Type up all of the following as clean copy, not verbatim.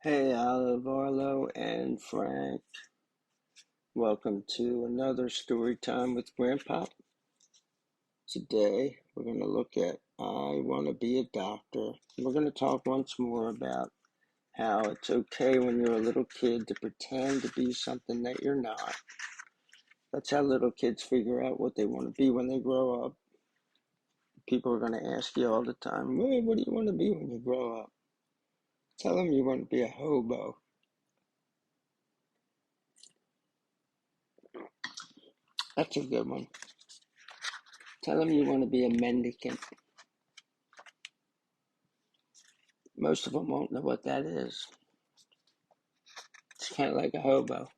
Hey, Olive, Arlo, and Frank. Welcome to another story time with Grandpa. Today, we're going to look at I Want to Be a Doctor. We're going to talk once more about how it's okay when you're a little kid to pretend to be something that you're not. That's how little kids figure out what they want to be when they grow up. People are going to ask you all the time, "Hey, what do you want to be when you grow up?" Tell them you want to be a hobo. That's a good one. Tell them you want to be a mendicant. Most of them won't know what that is. It's kind of like a hobo.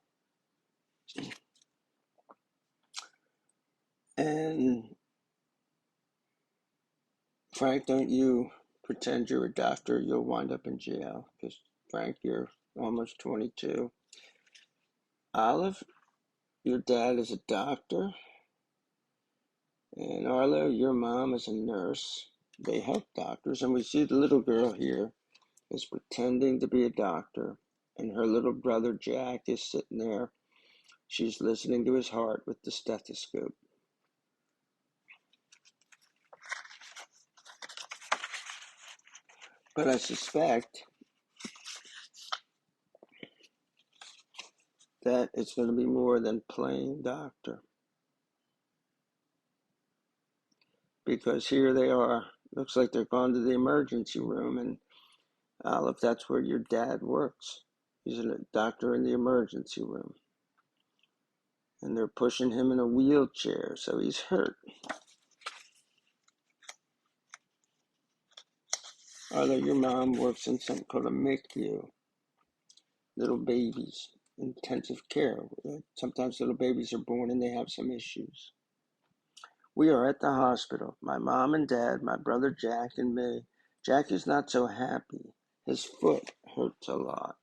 And Frank, don't you pretend you're a doctor. You'll wind up in jail because, Frank, you're almost 22. Olive, your dad is a doctor. And Arlo, your mom is a nurse. They help doctors. And we see the little girl here is pretending to be a doctor. And her little brother Jack is sitting there. She's listening to his heart with the stethoscope. But I suspect that it's going to be more than playing doctor. Because here they are. Looks like they're gone to the emergency room. And Olive, that's where your dad works. He's a doctor in the emergency room. And they're pushing him in a wheelchair, so he's hurt. Although your mom works in something called a MICU, little babies, intensive care. Sometimes little babies are born and they have some issues. We are at the hospital. My mom and dad, my brother Jack, and me. Jack is not so happy. His foot hurts a lot.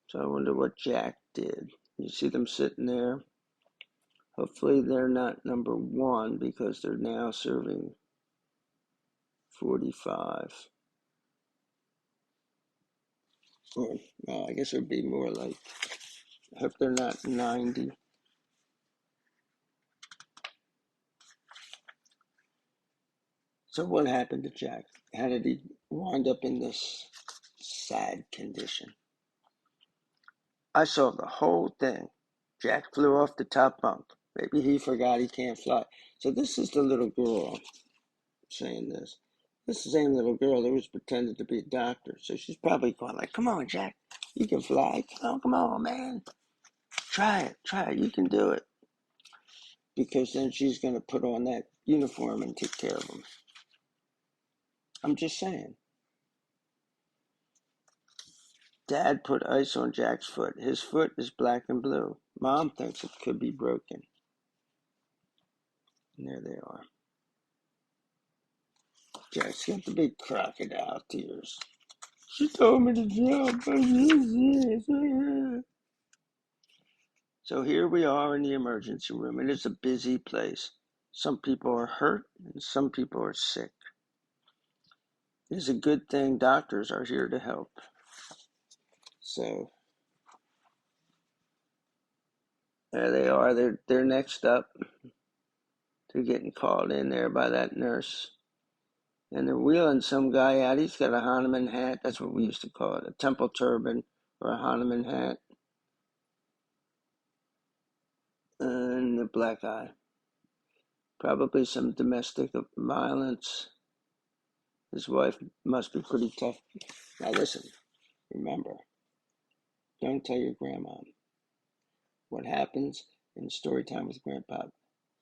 So I wonder what Jack did. You see them sitting there. Hopefully they're not number one because they're now serving 45. Or, well, I guess it would be more like, I hope they're not 90. So what happened to Jack? How did he wind up in this sad condition? I saw the whole thing. Jack flew off the top bunk. Maybe he forgot he can't fly. So this is the little girl saying this. This same little girl that was pretending to be a doctor. So she's probably going like, come on, Jack. You can fly. Come on, man. Try it. You can do it. Because then she's going to put on that uniform and take care of him. I'm just saying. Dad put ice on Jack's foot. His foot is black and blue. Mom thinks it could be broken. And there they are. Jack's got the big crocodile tears. She told me to jump. So here we are in the emergency room. It is a busy place. Some people are hurt and some people are sick. It is a good thing doctors are here to help. So there they are. They're next up. They're getting called in there by that nurse. And they're wheeling some guy out. He's got a Hahnemann hat. That's what we used to call it, a temple turban or a Hahnemann hat. And a black eye. Probably some domestic violence. His wife must be pretty tough. Now listen, remember, don't tell your grandma. What happens in story time with Grandpa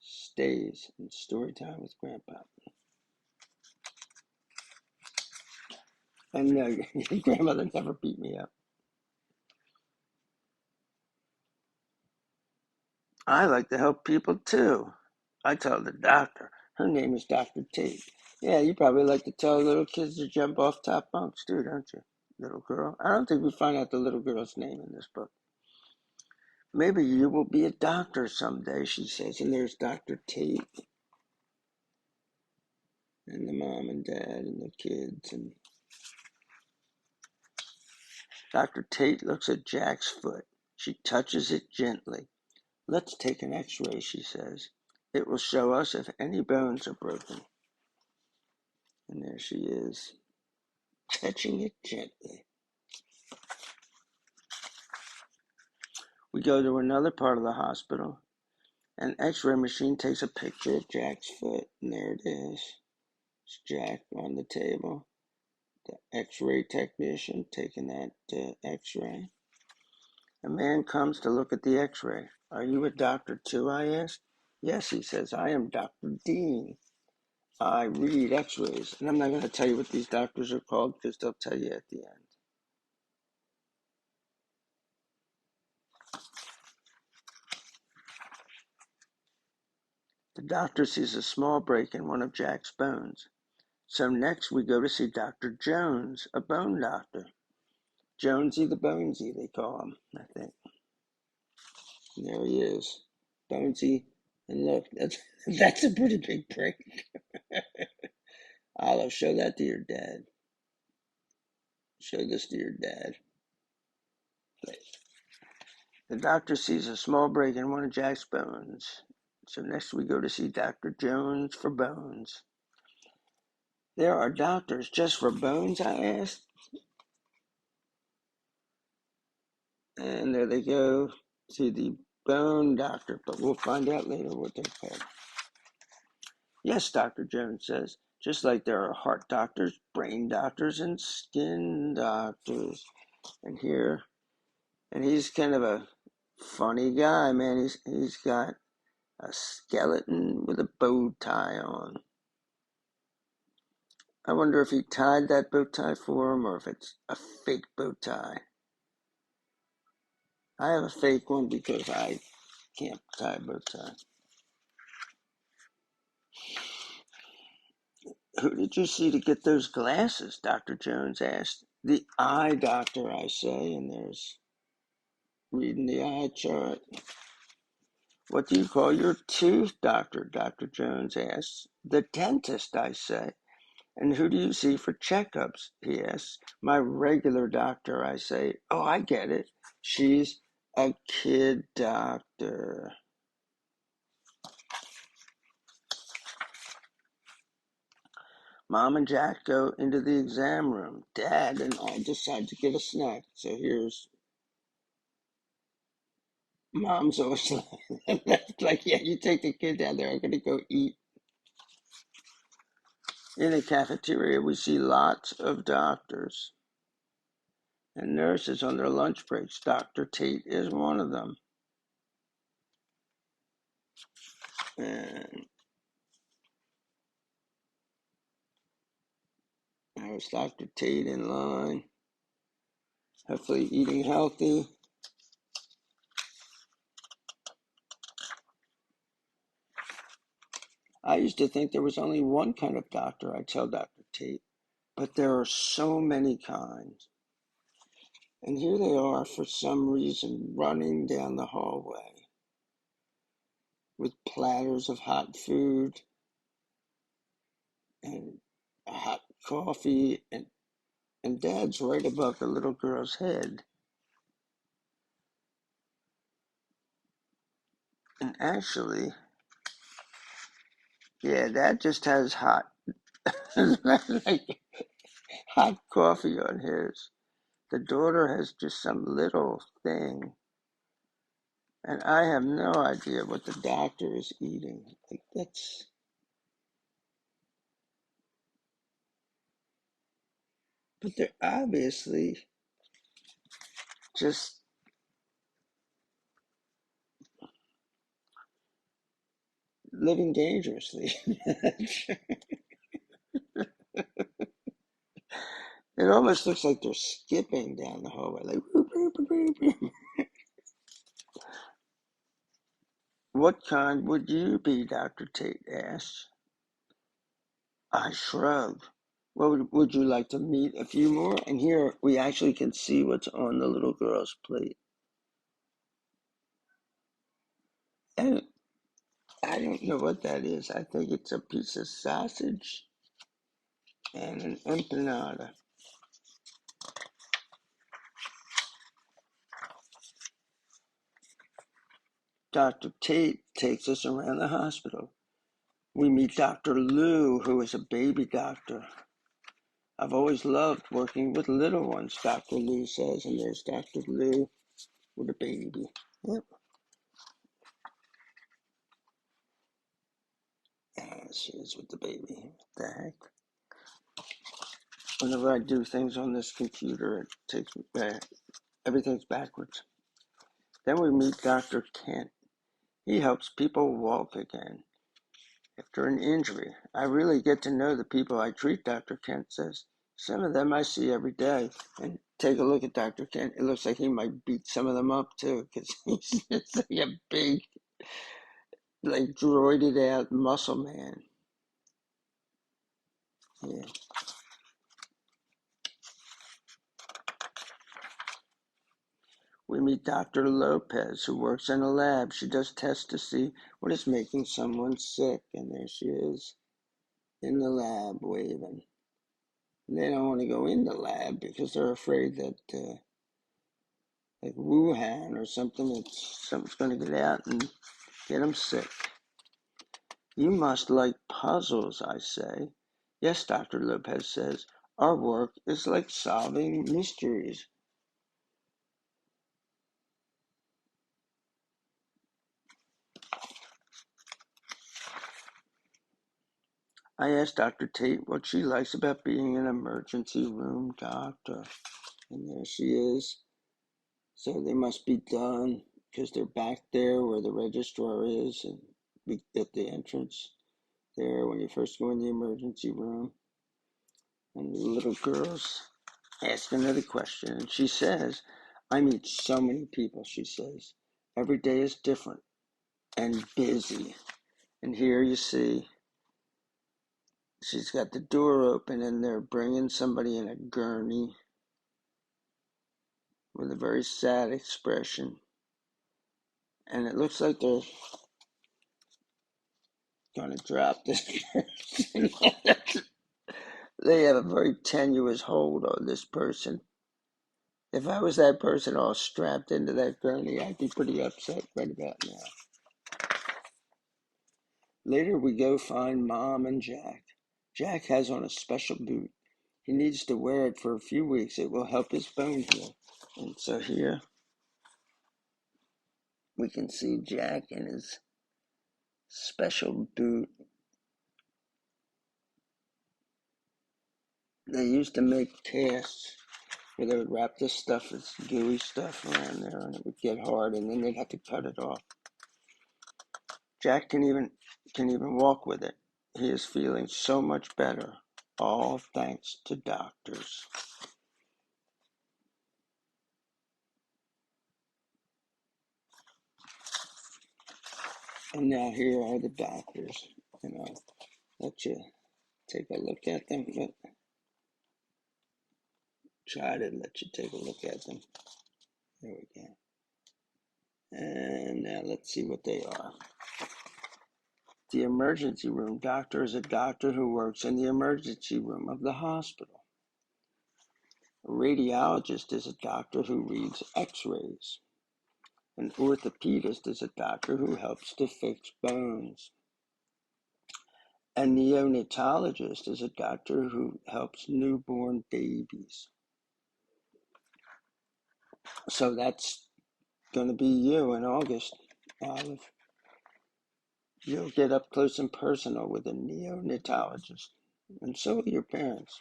stays in story time with Grandpa. And no, your grandmother never beat me up. I like to help people too. I tell the doctor. Her name is Dr. Tate. Yeah, you probably like to tell little kids to jump off top bunks too, don't you, little girl? I don't think we find out the little girl's name in this book. Maybe you will be a doctor someday, she says. And there's Dr. Tate and the mom and dad and the kids. And Dr. Tate looks at Jack's foot. She touches it gently. Let's take an x-ray, she says. It will show us if any bones are broken. And there she is, touching it gently. We go to another part of the hospital. An x-ray machine takes a picture of Jack's foot, and there it is. It's Jack on the table. The x-ray technician taking that x-ray. A man comes to look at the x-ray. Are you a doctor too, I asked. Yes, he says, I am Dr. Dean. I read x-rays. And I'm not going to tell you what these doctors are called because they'll tell you at the end. The doctor sees a small break in one of Jack's bones. So next we go to see Dr. Jones, a bone doctor. Jonesy the Bonesy, they call him, I think. And there he is, Bonesy. And look, that's a pretty big break. Olive, show that to your dad. Show this to your dad. The doctor sees a small break in one of Jack's bones. So next we go to see Dr. Jones for bones. There are doctors just for bones, I asked. And there they go to the bone doctor, but we'll find out later what they're called. Yes, Dr. Jones says, just like there are heart doctors, brain doctors, and skin doctors. And he's kind of a funny guy, man. He's got a skeleton with a bow tie on. I wonder if he tied that bow tie for him or if it's a fake bow tie. I have a fake one because I can't tie a bow tie. Who did you see to get those glasses? Dr. Jones asked. The eye doctor, I say, and there's reading the eye chart. What do you call your tooth doctor? Dr. Jones asks. The dentist, I say. And who do you see for checkups? He asks. My regular doctor, I say. Oh, I get it. She's a kid doctor. Mom and Jack go into the exam room. Dad and I decide to get a snack. So here's Mom's always like, yeah, you take the kid down there. I'm going to go eat. In the cafeteria, we see lots of doctors and nurses on their lunch breaks. Dr. Tate is one of them. And there's Dr. Tate in line, hopefully eating healthy. I used to think there was only one kind of doctor, I tell Dr. Tate, but there are so many kinds. And here they are, for some reason, running down the hallway with platters of hot food and hot coffee, and Dad's right above the little girl's head. And actually, yeah, Dad just has like hot coffee on his. The daughter has just some little thing. And I have no idea what the doctor is eating. Like but they're obviously just living dangerously. It almost looks like they're skipping down the hallway, like whoop, whoop, whoop, whoop. What kind would you be? Dr. Tate asked. I shrugged. Well, would you like to meet a few more? And here we actually can see what's on the little girl's plate. And I don't know what that is. I think it's a piece of sausage and an empanada. Dr. Tate takes us around the hospital. We meet Dr. Lou, who is a baby doctor. I've always loved working with little ones, Dr. Lou says, and there's Dr. Lou with a baby. Yep. She is with the baby. What the heck? Whenever I do things on this computer, it takes me back. Everything's backwards. Then we meet Dr. Kent. He helps people walk again after an injury. I really get to know the people I treat, Dr. Kent says. Some of them I see every day. And take a look at Dr. Kent. It looks like he might beat some of them up too, because he's just like a big, like droided out muscle man. Yeah. We meet Dr. Lopez, who works in a lab. She does tests to see what is making someone sick. And there she is in the lab waving. They don't want to go in the lab because they're afraid that like Wuhan or something's going to get out and get them sick. You must like puzzles, I say. Yes, Dr. Lopez says. Our work is like solving mysteries. I asked Dr. Tate what she likes about being an emergency room doctor. And there she is. So they must be done because they're back there where the registrar is and at the entrance there when you first go in the emergency room. And the little girl's asking her the question. And she says, I meet so many people, she says. Every day is different and busy. And here you see she's got the door open and they're bringing somebody in a gurney with a very sad expression. And it looks like they're going to drop this person. They have a very tenuous hold on this person. If I was that person all strapped into that gurney, I'd be pretty upset right about now. Later we go find Mom and Jack. Jack has on a special boot. He needs to wear it for a few weeks. It will help his bone heal. And so here we can see Jack in his special boot. They used to make casts where they would wrap this stuff, this gooey stuff around there, and it would get hard, and then they'd have to cut it off. Jack can even walk with it. He is feeling so much better, all thanks to doctors. And now here are the doctors. And I'll let you take a look at them. Try to let you take a look at them. There we go. And now let's see what they are. The emergency room doctor is a doctor who works in the emergency room of the hospital. A radiologist is a doctor who reads x-rays. An orthopedist is a doctor who helps to fix bones. A neonatologist is a doctor who helps newborn babies. So that's going to be you in August, Olive. You'll get up close and personal with a neonatologist, and so will your parents.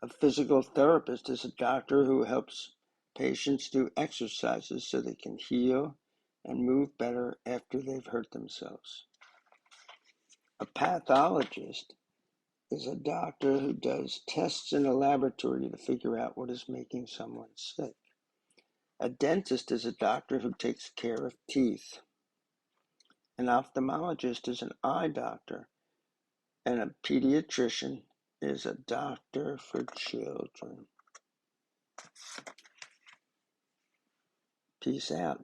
A physical therapist is a doctor who helps patients do exercises so they can heal and move better after they've hurt themselves. A pathologist is a doctor who does tests in a laboratory to figure out what is making someone sick. A dentist is a doctor who takes care of teeth. An ophthalmologist is an eye doctor, and a pediatrician is a doctor for children. Peace out.